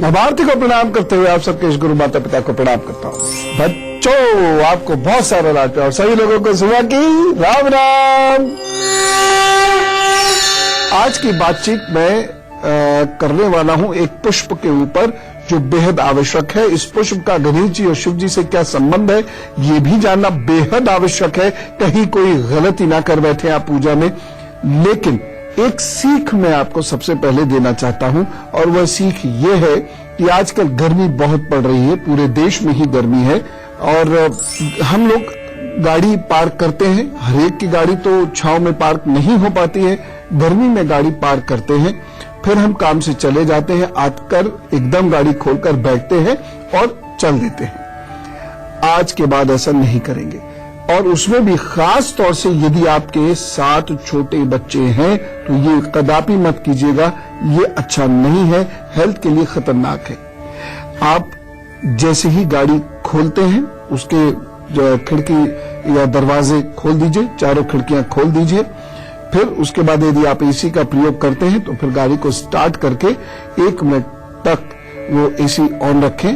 मैं भारती को प्रणाम करते हुए आप सबके इस गुरु माता पिता को प्रणाम करता हूँ। बच्चों, आपको बहुत सारा लाड प्यार और सभी लोगों को सुबह की राम राम। आज की बातचीत में करने वाला हूं एक पुष्प के ऊपर जो बेहद आवश्यक है। इस पुष्प का गणेश जी और शिव जी से क्या संबंध है ये भी जानना बेहद आवश्यक है। कहीं कोई गलती ना कर बैठे आप पूजा में। लेकिन एक सीख मैं आपको सबसे पहले देना चाहता हूं और वह सीख ये है कि आजकल गर्मी बहुत पड़ रही है, पूरे देश में ही गर्मी है और हम लोग गाड़ी पार्क करते हैं। हर एक की गाड़ी तो छांव में पार्क नहीं हो पाती है, गर्मी में गाड़ी पार्क करते हैं। फिर हम काम से चले जाते हैं, आकर एकदम गाड़ी खोलकर बैठते हैं और चल देते हैं। आज के बाद ऐसा नहीं करेंगे और उसमें भी खास तौर से यदि आपके साथ छोटे बच्चे हैं तो ये कदापि मत कीजिएगा, ये अच्छा नहीं है, हेल्थ के लिए खतरनाक है। आप जैसे ही गाड़ी खोलते हैं उसके जो खिड़की या दरवाजे खोल दीजिए, चारों खिड़कियां खोल दीजिए। फिर उसके बाद यदि आप एसी का प्रयोग करते हैं तो फिर गाड़ी को स्टार्ट करके 1 मिनट तक वो एसी ऑन रखें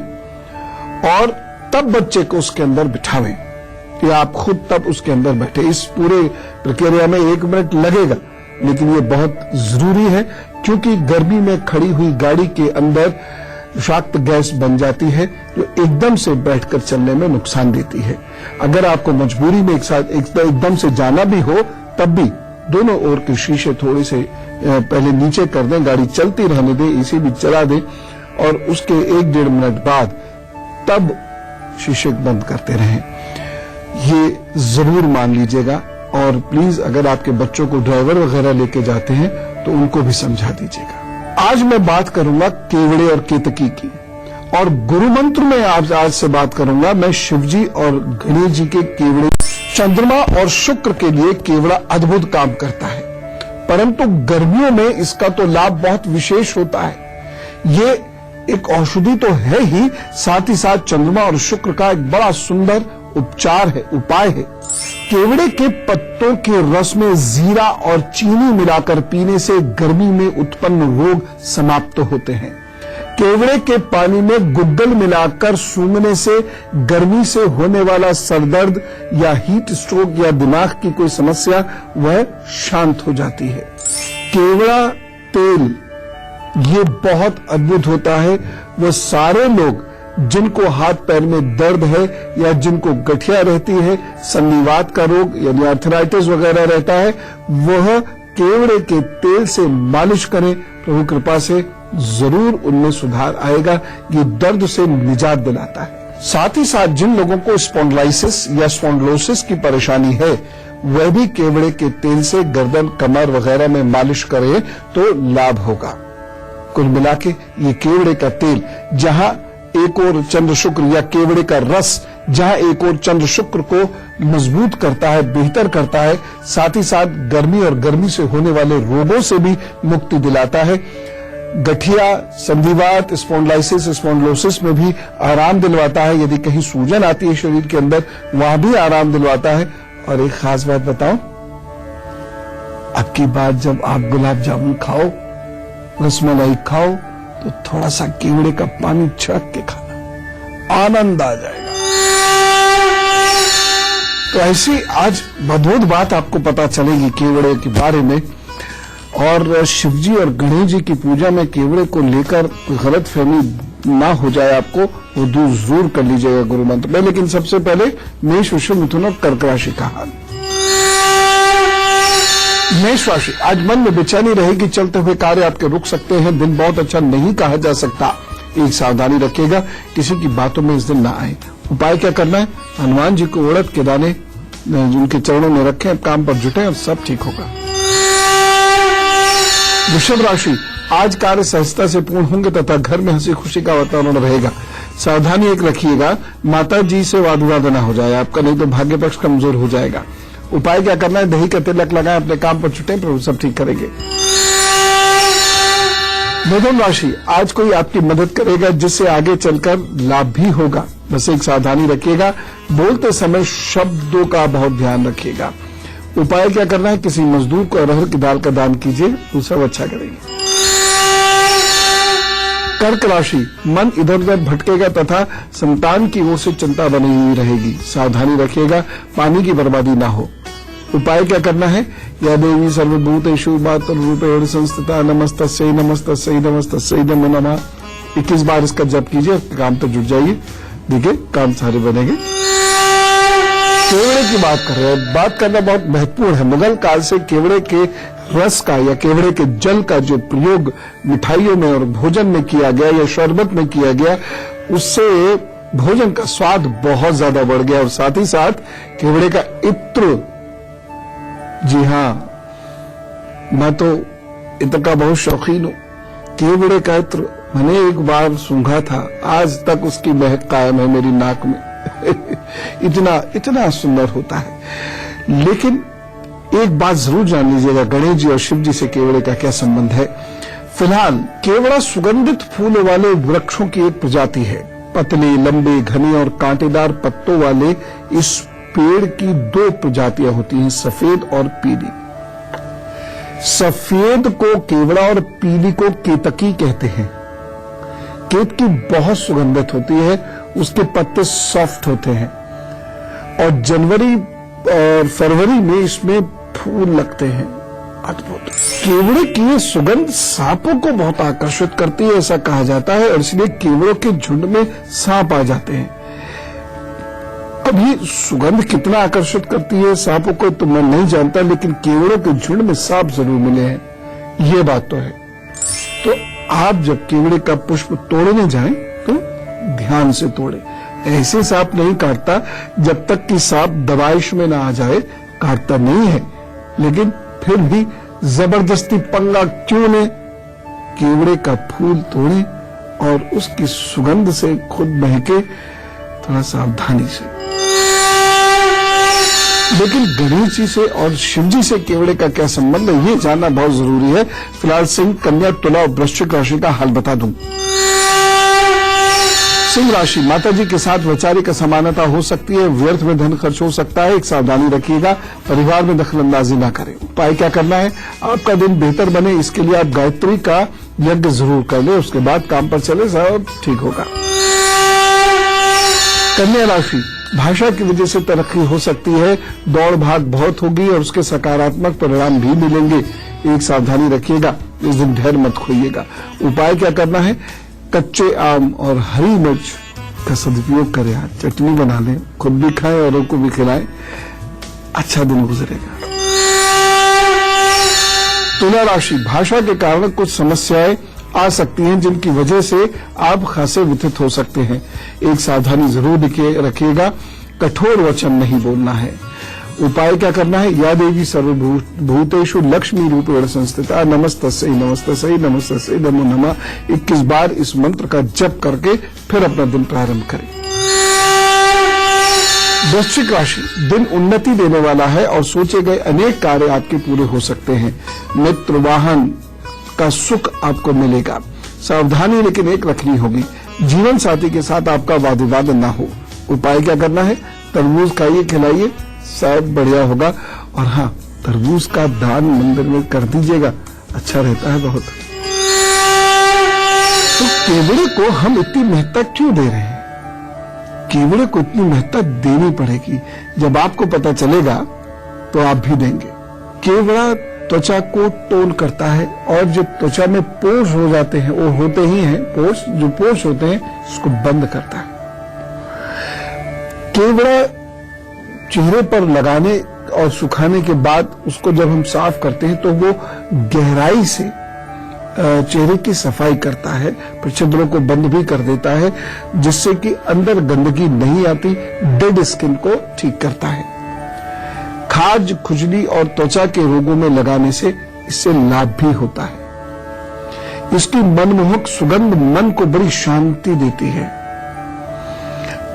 और तब बच्चे को उसके अंदर बिठावें कि आप खुद तब उसके अंदर बैठे। इस पूरे प्रक्रिया में 1 मिनट लगेगा, लेकिन ये बहुत जरूरी है क्योंकि गर्मी में खड़ी हुई गाड़ी के अंदर विषाक्त गैस बन जाती है जो एकदम से बैठकर चलने में नुकसान देती है। अगर आपको मजबूरी में एक साथ एकदम से जाना भी हो तब भी दोनों ओर के शीशे थोड़े से पहले नीचे कर दें, गाड़ी चलती रहने दें, एसी भी चला दें और उसके 1-1.5 मिनट बाद तब शीशे बंद करते रहें। ये जरूर मान लीजिएगा और प्लीज अगर आपके बच्चों को ड्राइवर वगैरह लेके जाते हैं तो उनको भी समझा दीजिएगा। आज मैं बात करूंगा केवड़े और केतकी की और गुरु मंत्र में आज से बात करूंगा मैं शिवजी और गणेश जी के केवड़े। चंद्रमा और शुक्र के लिए केवड़ा अद्भुत काम करता है, परंतु गर्मियों में इसका तो लाभ बहुत विशेष होता है। ये एक औषधि तो है ही, साथ ही साथ चंद्रमा और शुक्र का एक बड़ा सुंदर उपचार है, उपाय है। केवड़े के पत्तों के रस में जीरा और चीनी मिलाकर पीने से गर्मी में उत्पन्न रोग समाप्त होते हैं। केवड़े के पानी में गुग्गल मिलाकर सूंघने से गर्मी से होने वाला सरदर्द या हीट स्ट्रोक या दिमाग की कोई समस्या वह शांत हो जाती है। केवड़ा तेल ये बहुत अद्भुत होता है। वो सारे लोग जिनको हाथ पैर में दर्द है या जिनको गठिया रहती है, संधिवात का रोग यानी आर्थराइटिस वगैरह रहता है, वह केवड़े के तेल से मालिश करें। प्रभु कृपा से जरूर उनमें सुधार आएगा। ये दर्द से निजात दिलाता है। साथ ही साथ जिन लोगों को स्पॉन्डिलाइटिस या स्पॉन्डिलोसिस की परेशानी है वह भी केवड़े के तेल से गर्दन, कमर वगैरह में मालिश करें तो लाभ होगा। कुल मिला के ये केवड़े का तेल जहां एक और चंद्र शुक्र या केवड़े का रस जहां एक और चंद्र शुक्र को मजबूत करता है, बेहतर करता है, साथ ही साथ गर्मी और गर्मी से होने वाले रोगों से भी मुक्ति दिलाता है। गठिया, संधिवात, स्पॉन्डिलाइटिस, स्पॉन्डिलोसिस में भी आराम दिलवाता है। यदि कहीं सूजन आती है शरीर के अंदर वहां भी आराम दिलवाता है। और एक खास बात बताऊं, अब की बार जब आप गुलाब जामुन खाओ, रसमलाई खाओ तो थोड़ा सा केवड़े का पानी छिड़क के खाना, आनंद आ जाएगा। तो ऐसी आज अद्भुत बात आपको पता चलेगी केवड़े के बारे में। और शिवजी और गणेश जी की पूजा में केवड़े को लेकर गलत फहमी ना हो जाए आपको, वो दूर जरूर कर लीजिएगा गुरु मंत्र में। लेकिन सबसे पहले मेष, वृषभ, मिथुन और कर्क राशि का हाल। मेष राशि, आज मन में बेचैनी रहेगी, चलते हुए कार्य आपके रुक सकते हैं। दिन बहुत अच्छा नहीं कहा जा सकता, एक सावधानी रखिएगा, किसी की बातों में इस दिन ना आए। उपाय क्या करना है, हनुमान जी को उड़द के दाने उनके चरणों में रखें, काम पर जुटे और सब ठीक होगा। वृषभ राशि, आज कार्य सहजता से पूर्ण होंगे तथा घर में हंसी खुशी का वातावरण रहेगा। सावधानी एक रखिएगा, माता जी से वाद विवाद न हो जाए आपका, नहीं तो भाग्य पक्ष कमजोर हो जाएगा। उपाय क्या करना है, दही का तिलक लगाएं, अपने काम पर छुटे, प्रभु सब ठीक करेंगे। मिथुन राशि, आज कोई आपकी मदद करेगा जिससे आगे चलकर लाभ भी होगा। बस एक सावधानी रखिएगा, बोलते समय शब्दों का बहुत ध्यान रखिएगा। उपाय क्या करना है, किसी मजदूर को अरहर की दाल का दान कीजिए, वो सब अच्छा करेंगे। कर्क राशि, मन इधर उधर भटकेगा तथा संतान की ओर से चिंता बनी हुई रहेगी। सावधानी रखिएगा, पानी की बर्बादी ना हो। उपाय क्या करना है? या देवी सर्वभूतेषु मातृरूपेण संस्थिता नमस्तस्यै नमस्तस्यै नमस्तस्यै नमो नमः 21 बार इसका जप कीजिए, काम तो जुट जाइए। देखिए काम सारे बनेंगे। केवड़े की बात कर रहे हैं, बात करना बहुत महत्वपूर्ण है। मुगल काल से केवड़े के रस का या केवड़े के जल का जो प्रयोग मिठाइयों में और भोजन में किया गया या शरबत में किया गया, उससे भोजन का स्वाद बहुत ज्यादा बढ़ गया। और साथ ही साथ केवड़े का इत्र, जी हां, मैं तो इत्र का बहुत शौकीन हूं। केवड़े का इत्र मैंने एक बार सूंघा था, आज तक उसकी महक कायम है मेरी नाक में। इतना सुंदर होता है। लेकिन एक बात जरूर जान लीजिएगा, गणेश जी और शिव जी से केवड़े का क्या संबंध है। फिलहाल केवड़ा सुगंधित फूल वाले वृक्षों की एक प्रजाति है। पतले, लंबे, घने और कांटेदार पत्तों वाले इस पेड़ की 2 प्रजातियां होती हैं, सफेद और पीली। सफेद को केवड़ा और पीली को केतकी कहते हैं। केतकी बहुत सुगंधित होती है, उसके पत्ते सॉफ्ट होते हैं और जनवरी और फरवरी में इसमें फूल लगते हैं। अद्भुत। केवड़े की सुगंध सांपों को बहुत आकर्षित करती है, ऐसा कहा जाता है, और इसलिए केवड़ों के झुंड में सांप आ जाते हैं। अब ये सुगंध कितना आकर्षित करती है सांपों को तो मैं नहीं जानता, लेकिन केवड़ों के झुंड में सांप जरूर मिले हैं, ये बात तो है। तो आप जब केवड़े का पुष्प तोड़ने जाएं तो ध्यान से तोड़े। ऐसे सांप नहीं काटता जब तक कि सांप दबाइश में ना आ जाए, काटता नहीं है, लेकिन फिर भी जबरदस्ती पंगा क्यों लें। केवड़े का फूल तोड़े और उसकी सुगंध से खुद महके, थोड़ा सावधानी से। लेकिन गणेश जी से और शिव जी से केवड़े का क्या संबंध है, ये जानना बहुत जरूरी है। फिलहाल सिंह, कन्या, तुला और वृश्चिक राशि का हाल बता दूं। सिंह राशि, माता जी के साथ वैचारिक असमानता हो सकती है, व्यर्थ में धन खर्च हो सकता है, एक सावधानी रखिएगा, परिवार में दखलंदाजी ना करें। उपाय क्या करना है? आपका दिन बेहतर बने इसके लिए आप गायत्री का यज्ञ जरूर कर ले, उसके बाद काम पर चले, सब ठीक होगा। कन्या राशि, भाषा की वजह से तरक्की हो सकती है, दौड़ भाग बहुत होगी और उसके सकारात्मक परिणाम भी मिलेंगे, एक सावधानी रखिएगा, इस दिन धैर्य मत खोइएगा। उपाय क्या करना है? कच्चे आम और हरी मिर्च का सदुपयोग करें, चटनी बना लें, खुद भी खाएं औरों को भी खिलाएं, अच्छा दिन गुजरेगा। तुला राशि, भाषा के कारण कुछ समस्याएं आ सकती हैं जिनकी वजह से आप खासे व्यथित हो सकते हैं, एक सावधानी जरूर रखिएगा, कठोर वचन नहीं बोलना है। उपाय क्या करना है? या देवी सर्वभूतेषु लक्ष्मी रूपेण संस्थिता नमस्तस्यै नमस्तस्यै नमस्तस्यै नमो नमः 21 बार इस मंत्र का जप करके फिर अपना दिन प्रारंभ करें। वृश्चिक राशि, दिन उन्नति देने वाला है और सोचे गए अनेक कार्य आपके पूरे हो सकते हैं। मित्र, वाहन का सुख आपको मिलेगा। सावधानी लेकिन एक रखनी होगी, जीवन साथी के साथ आपका वाद विवाद न हो। उपाय क्या करना है? तरबूज खाइए, खिलाइए, सब बढ़िया होगा। और हाँ, तरबूज का दान मंदिर में कर दीजिएगा, अच्छा रहता है बहुत। तो केवड़े को हम इतनी महत्ता क्यों दे रहे हैं? केवड़े को इतनी महत्ता देनी पड़ेगी, जब आपको पता चलेगा तो आप भी देंगे। केवड़ा त्वचा को टोन करता है और जो त्वचा में पोर्स हो जाते हैं, वो होते ही हैं पोर्स, जो पोर्स होते हैं उसको बंद करता है। केवड़ा चेहरे पर लगाने और सुखाने के बाद उसको जब हम साफ करते हैं तो वो गहराई से चेहरे की सफाई करता है, छिद्रों को बंद भी कर देता है, जिससे कि अंदर गंदगी नहीं आती, डेड स्किन को ठीक करता है। खाज, खुजली और त्वचा के रोगों में लगाने से इससे लाभ भी होता है। इसकी मनमोहक सुगंध मन को बड़ी शांति देती है।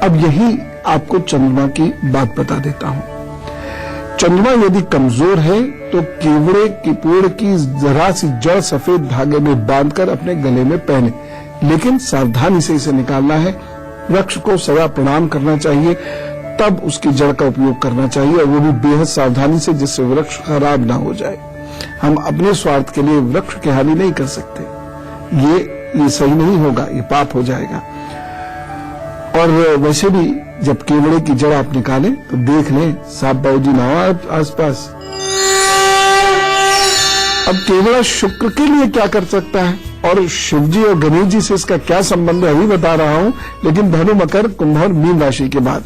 अब यही आपको चंद्रमा की बात बता देता हूं। चंद्रमा यदि कमजोर है तो केवड़े के पेड़ की जरा सी जड़ सफेद धागे में बांधकर अपने गले में पहने, लेकिन सावधानी से इसे निकालना है। वृक्ष को सदा प्रणाम करना चाहिए, तब उसकी जड़ का उपयोग करना चाहिए, और वो भी बेहद सावधानी से, जिससे वृक्ष खराब ना हो जाए। हम अपने स्वार्थ के लिए वृक्ष की हानि नहीं कर सकते, ये ये सही नहीं होगा, ये पाप हो जाएगा। और वैसे भी जब केवड़े की जड़ आप निकालें तो देख लें सांप बाबूजी ना हो आसपास। अब केवड़ा शुक्र के लिए क्या कर सकता है और शिव जी और गणेश जी से इसका क्या संबंध है अभी बता रहा हूं, लेकिन धनु, मकर, कुंभ और मीन राशि के बाद।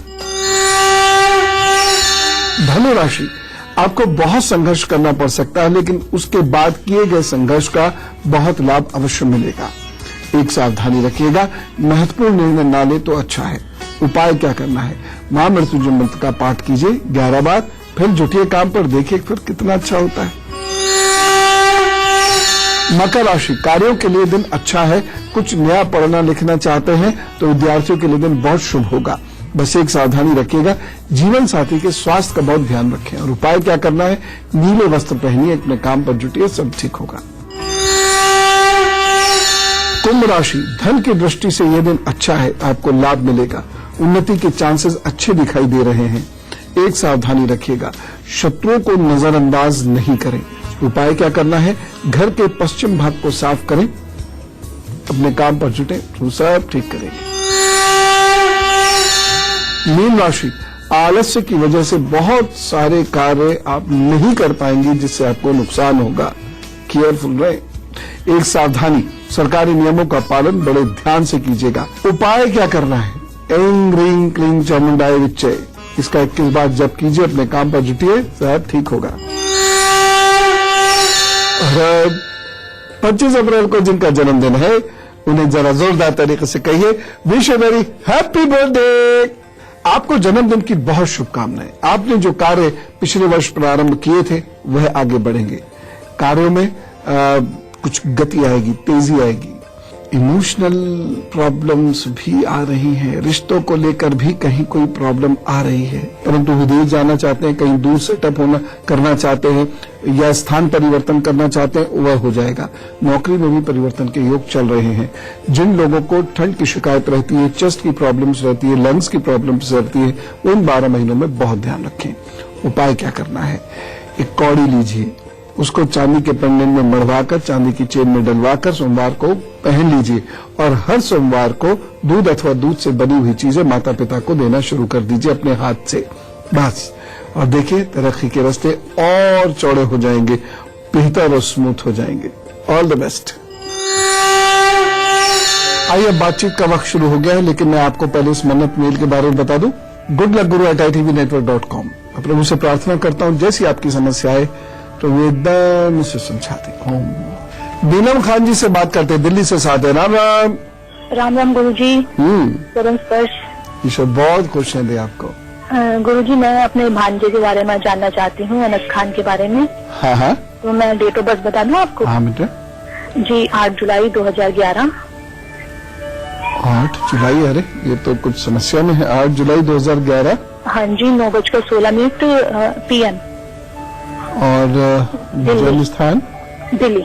धनु राशि, आपको बहुत संघर्ष करना पड़ सकता है, लेकिन उसके बाद किए गए संघर्ष का बहुत लाभ अवश्य मिलेगा। एक सावधानी रखिएगा, महत्वपूर्ण निर्णय ना ले तो अच्छा है। उपाय क्या करना है? महामृत्युंजय मंत्र का पाठ कीजिए 11 बार, फिर जुटिए काम पर, देखिए फिर कितना अच्छा होता है। मकर राशि, कार्यों के लिए दिन अच्छा है। कुछ नया पढ़ना लिखना चाहते हैं तो विद्यार्थियों के लिए दिन बहुत शुभ होगा। बस एक सावधानी रखिएगा, जीवन साथी के स्वास्थ्य का बहुत ध्यान रखें। और उपाय क्या करना है? नीले वस्त्र पहनिए, अपने काम पर जुटिए, सब ठीक होगा। कुंभ राशि, धन की दृष्टि से यह दिन अच्छा है, आपको लाभ मिलेगा। उन्नति के चांसेस अच्छे दिखाई दे रहे हैं। एक सावधानी रखिएगा, शत्रुओं को नजरअंदाज नहीं करें। उपाय क्या करना है? घर के पश्चिम भाग को साफ करें, अपने काम पर जुटे तो सब ठीक करेंगे। मीन राशि, आलस्य की वजह से बहुत सारे कार्य आप नहीं कर पाएंगे, जिससे आपको नुकसान होगा। केयरफुल रहे। एक सावधानी, सरकारी नियमों का पालन बड़े ध्यान से कीजिएगा। उपाय क्या करना है? ऐं ह्रीं क्लीं चामुंडाय विच्चे, इसका 21 बार जप कीजिए, अपने काम पर जुटिए, सब ठीक होगा। 25 अप्रैल को जिनका जन्मदिन है उन्हें जरा जोरदार तरीके से कहिए विश वेरी हैप्पी बर्थडे। आपको जन्मदिन की बहुत शुभकामनाएं। आपने जो कार्य पिछले वर्ष प्रारंभ किए थे वह आगे बढ़ेंगे। कार्यों में कुछ गति आएगी, तेजी आएगी। इमोशनल प्रॉब्लम्स भी आ रही हैं, रिश्तों को लेकर भी कहीं कोई प्रॉब्लम आ रही है, परंतु विदेश जाना चाहते हैं, कहीं दूर सेटअप करना चाहते हैं या स्थान परिवर्तन करना चाहते हैं, वह हो जाएगा। नौकरी में भी परिवर्तन के योग चल रहे हैं। जिन लोगों को ठंड की शिकायत रहती है, चेस्ट की प्रॉब्लम्स रहती है, लंग्स की प्रॉब्लम्स रहती है, उन 12 महीनों में बहुत ध्यान रखें। उपाय क्या करना है? एक कौड़ी लीजिए, उसको चांदी के पेंडेंट में मढ़वाकर, चांदी की चेन में डलवाकर सोमवार को पहन लीजिए और हर सोमवार को दूध अथवा दूध से बनी हुई चीजें माता पिता को देना शुरू कर दीजिए अपने हाथ से, बस। और देखिए तरक्की के रास्ते और चौड़े हो जाएंगे, बेहतर और स्मूथ हो जाएंगे। All the best. आइए, बातचीत का वक्त शुरू हो गया है, लेकिन मैं आपको पहले इस मन्नत मेल के बारे में बता दूं। goodluckguru@itvnetwork.com। प्रभु से प्रार्थना करता हूं जैसी आपकी समस्या है तो वे एकदम से सुलझाते। बीनम खान जी से बात करते हैं, दिल्ली से साथ है। राम राम। राम राम गुरुजी। चरण स्पर्श। ईश्वर बहुत खुश है दे आपको। गुरुजी, मैं अपने भांजे के बारे में जानना चाहती हूँ, अनस खान के बारे में। हाँ हाँ, तो मैं डेट ऑफ बर्थ बता दूँ आपको? हाँ बेटा जी, 8 जुलाई 2011। 8 जुलाई, अरे ये तो कुछ समस्या में है। 8 जुलाई 2011। हाँ जी, 9:16 PM। और जन्म स्थान? दिल्ली।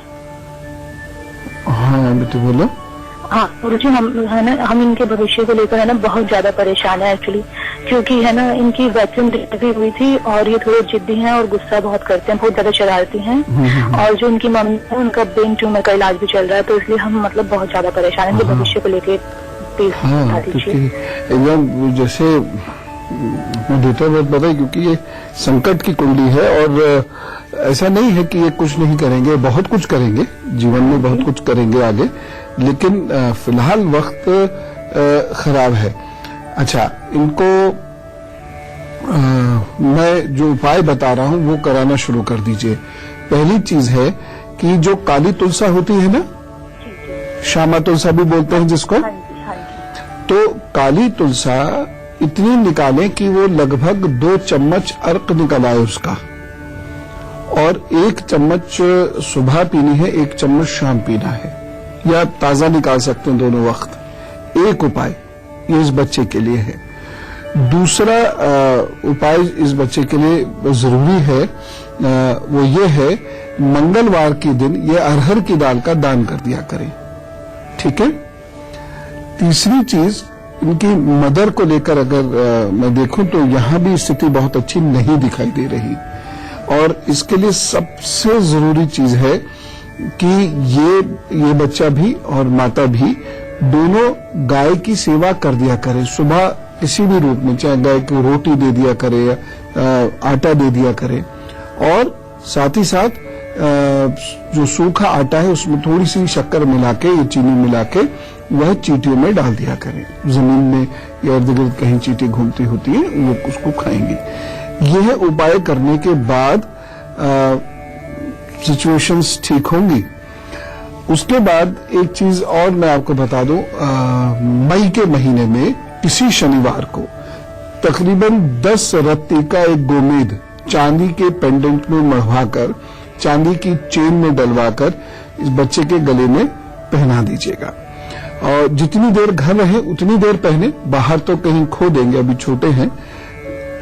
हाँ बेटे बोलो। हाँ गुरुजी, हम इनके भविष्य को लेकर है ना बहुत ज्यादा परेशान है एक्चुअली, क्योंकि है ना इनकी वैक्यूम डिलीवरी हुई थी और ये थोड़े जिद्दी हैं और गुस्सा बहुत करते हैं, बहुत ज्यादा शरारती हैं। और जो उनकी मम्मी है उनका ब्रेन ट्यूमर का इलाज भी चल रहा है, तो इसलिए हम मतलब बहुत ज्यादा परेशान है इनके भविष्य को लेकर। प्लीज बता दीजिए। एकदम जैसे डेटा बर्थ बताइए, क्योंकि ये संकट की कुंडली है और ऐसा नहीं है कि ये कुछ नहीं करेंगे, बहुत कुछ करेंगे, जीवन में बहुत कुछ करेंगे आगे, लेकिन फिलहाल वक्त खराब है। अच्छा, इनको मैं जो उपाय बता रहा हूं वो कराना शुरू कर दीजिए। पहली चीज है कि जो काली तुलसा होती है ना, श्यामा तुलसा भी बोलते हैं जिसको, तो काली तुलसा इतनी निकालें कि वो लगभग 2 चम्मच अर्क निकल आए उसका, और 1 चम्मच सुबह पीनी है, 1 चम्मच शाम पीना है, या ताजा निकाल सकते हैं दोनों वक्त। एक उपाय ये इस बच्चे के लिए है। दूसरा उपाय इस बच्चे के लिए जरूरी है, वो ये है मंगलवार के दिन ये अरहर की दाल का दान कर दिया करें, ठीक है। तीसरी चीज, इनकी मदर को लेकर अगर मैं देखूं तो यहां भी स्थिति बहुत अच्छी नहीं दिखाई दे रही, और इसके लिए सबसे जरूरी चीज है कि ये बच्चा भी और माता भी दोनों गाय की सेवा कर दिया करे। सुबह किसी भी रूप में, चाहे गाय को रोटी दे दिया करे या आटा दे दिया करे, और साथ ही साथ जो सूखा आटा है उसमें थोड़ी सी शक्कर मिला के या चीनी मिला के वह चींटियों में डाल दिया करें। जमीन में या इर्द गिर्द कहीं चींटी घूमती होती है, वो उसको खाएंगे। यह उपाय करने के बाद सिचुएशंस ठीक होंगी। उसके बाद एक चीज और मैं आपको बता दूं, मई के महीने में किसी शनिवार को तकरीबन 10 रत्ती का एक गोमेद चांदी के पेंडेंट में मढ़वाकर, चांदी की चेन में डलवाकर इस बच्चे के गले में पहना दीजिएगा। और जितनी देर घर रहे उतनी देर पहने, बाहर तो कहीं खो देंगे, अभी छोटे हैं,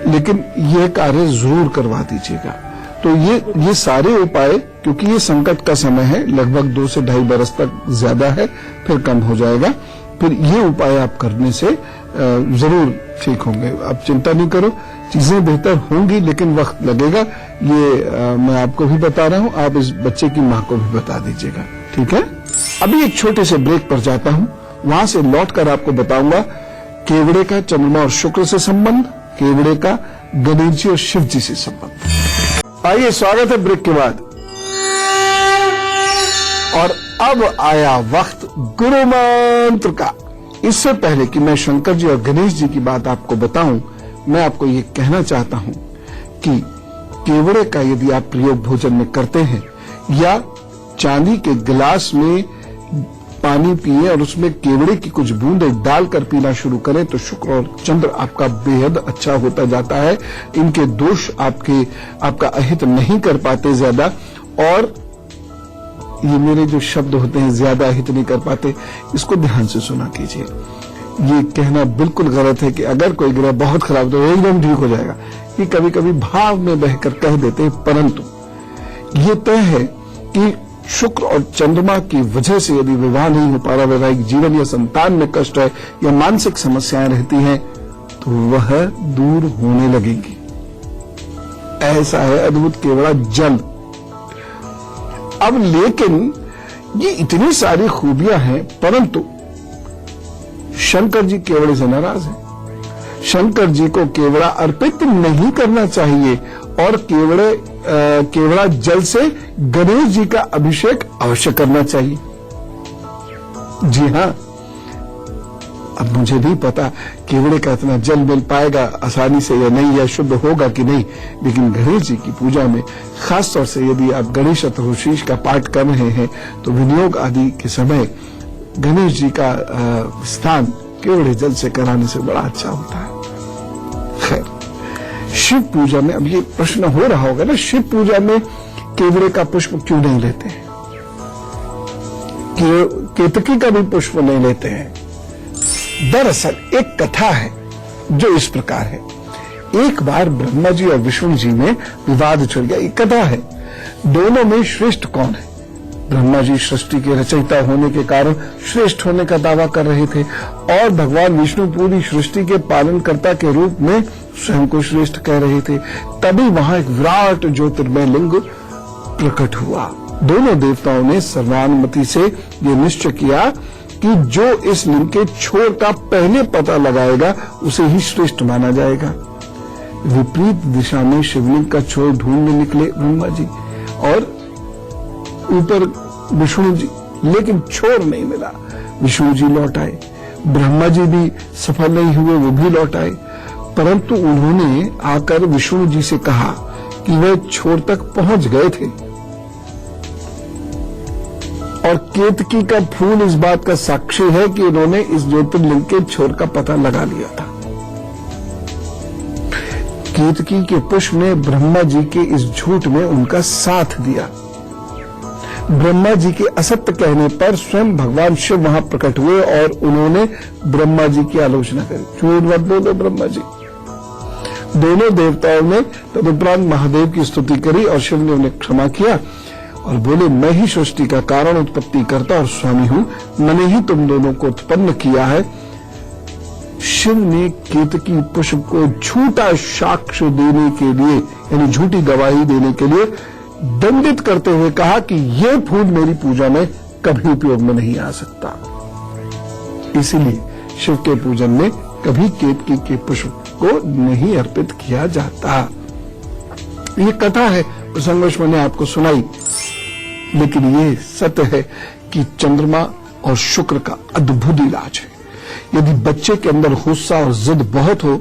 लेकिन यह कार्य जरूर करवा दीजिएगा। तो ये सारे उपाय, क्योंकि ये संकट का समय है, लगभग 2 से 2.5 बरस तक ज्यादा है, फिर कम हो जाएगा। फिर ये उपाय आप करने से जरूर ठीक होंगे। आप चिंता नहीं करो, चीजें बेहतर होंगी, लेकिन वक्त लगेगा। ये मैं आपको भी बता रहा हूं, आप इस बच्चे की मां को भी बता दीजिएगा, ठीक है। अभी एक छोटे से ब्रेक पर जाता हूं, वहां से लौटकर आपको बताऊंगा केवड़े का चंद्रमा और शुक्र से संबंध, केवड़े का गणेश जी और शिव जी से संबंध। आइए, स्वागत है ब्रेक के बाद। और अब आया वक्त गुरु मंत्र का। इससे पहले कि मैं शंकर जी और गणेश जी की बात आपको बताऊं, मैं आपको ये कहना चाहता हूं कि केवड़े का यदि आप प्रयोग भोजन में करते हैं या चांदी के गिलास में पानी पिए और उसमें केवड़े की कुछ बूंदें डालकर पीना शुरू करें, तो शुक्र और चंद्र आपका बेहद अच्छा होता जाता है। इनके दोष आपका अहित नहीं कर पाते ज्यादा, और ये मेरे जो शब्द होते हैं ज्यादा हित नहीं कर पाते, इसको ध्यान से सुना कीजिए। ये कहना बिल्कुल गलत है कि अगर कोई ग्रह बहुत खराब तो एकदम ठीक हो जाएगा, ये कभी कभी भाव में बहकर कह देते हैं, परंतु ये तय है कि शुक्र और चंद्रमा की वजह से यदि विवाह नहीं हो पा रहा, वैवाहिक जीवन या संतान में कष्ट है या मानसिक समस्याएं रहती हैं, तो वह दूर होने लगेगी। ऐसा है अद्भुत केवड़ा जल। अब लेकिन ये इतनी सारी खूबियां हैं, परंतु शंकर जी केवड़े से नाराज हैं। शंकर जी को केवड़ा अर्पित नहीं करना चाहिए, और केवड़ा जल से गणेश जी का अभिषेक अवश्य करना चाहिए। जी हां, अब मुझे नहीं पता केवड़े का इतना जल मिल पाएगा आसानी से या नहीं, या शुद्ध होगा कि नहीं, लेकिन गणेश जी की पूजा में खासतौर से यदि आप गणेश शतकोपदेश का पाठ कर रहे हैं, तो विनियोग आदि के समय गणेश जी का स्नान केवड़े जल से कराने से बड़ा अच्छा होता है। खैर, शिव पूजा में अब ये प्रश्न हो रहा होगा ना, शिव पूजा में केवड़े का पुष्प क्यों नहीं लेते हैं, केतकी का भी पुष्प नहीं लेते हैं? दरअसल एक कथा है जो इस प्रकार है। एक बार ब्रह्मा जी और विष्णु जी में विवाद छिड़ गया। एक कथा है, दोनों में श्रेष्ठ कौन है? ब्रह्मा जी सृष्टि के रचयिता होने के कारण श्रेष्ठ होने का दावा कर रहे थे, और भगवान विष्णु पूरी सृष्टि के पालनकर्ता के रूप में स्वयं को श्रेष्ठ कह रहे थे। तभी वहां एक विराट ज्योतिर्मय लिंग प्रकट हुआ। दोनों देवताओं ने सर्वानुमति से यह निश्चय किया कि जो इस लिंग के छोर का पहले पता लगाएगा उसे ही श्रेष्ठ माना जाएगा। विपरीत दिशा में शिवलिंग का छोर ढूंढने निकले ब्रह्मा जी और ऊपर विष्णु जी, लेकिन छोर नहीं मिला। विष्णु जी लौट आए, ब्रह्मा जी भी सफल नहीं हुए, वो भी लौट आए, परंतु उन्होंने आकर विष्णु जी से कहा कि वे छोर तक पहुंच गए थे। और केतकी का फूल इस बात का साक्षी है कि उन्होंने इस ज्योतिर्लिंग के छोर का पता लगा लिया था। केतकी के पुष्प ने ब्रह्मा जी के इस झूठ में उनका साथ दिया। ब्रह्मा जी के असत्य कहने पर स्वयं भगवान शिव वहां प्रकट हुए और उन्होंने ब्रह्मा जी की आलोचना करी। झूठ मत बोलो ब्रह्मा जी। दोनों देवताओं ने तदुपरांत महादेव की स्तुति करी और शिव ने उन्हें क्षमा किया और बोले, मैं ही सृष्टि का कारण, उत्पत्ति करता और स्वामी हूं, मैंने ही तुम दोनों को उत्पन्न किया है। शिव ने केतकी पुष्प को झूठा साक्ष्य देने के लिए, यानी झूठी गवाही देने के लिए दंडित करते हुए कहा कि ये फूल मेरी पूजा में कभी उपयोग में नहीं आ सकता। इसीलिए शिव के पूजन में कभी केतकी के पुष्प को नहीं अर्पित किया जाता। ये कथा है, प्रसंगवश मैंने आपको सुनाई, लेकिन ये सत्य है कि चंद्रमा और शुक्र का अद्भुत इलाज है। यदि बच्चे के अंदर गुस्सा और जिद बहुत हो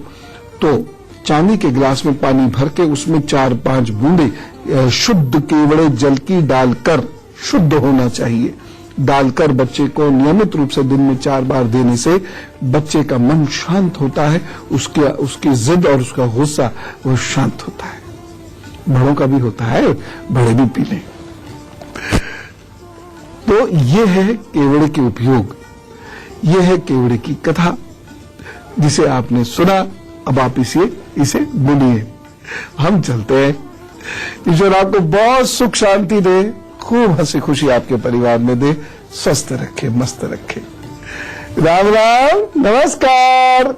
तो चांदी के गिलास में पानी भर के उसमें 4-5 बूंदे शुद्ध केवड़े जल की डालकर, शुद्ध होना चाहिए, डालकर बच्चे को नियमित रूप से दिन में 4 बार देने से बच्चे का मन शांत होता है, उसकी जिद और उसका गुस्सा वो शांत होता है। बड़ों का भी होता है, बड़े भी पी लें। तो ये है केवड़े के उपयोग, ये है केवड़े की कथा जिसे आपने सुना। अब आप इसे बोलिए। हम चलते हैं। ईश्वर आपको बहुत सुख शांति दे, खूब हंसी खुशी आपके परिवार में दे, स्वस्थ रखे, मस्त रखे। राम राम, नमस्कार।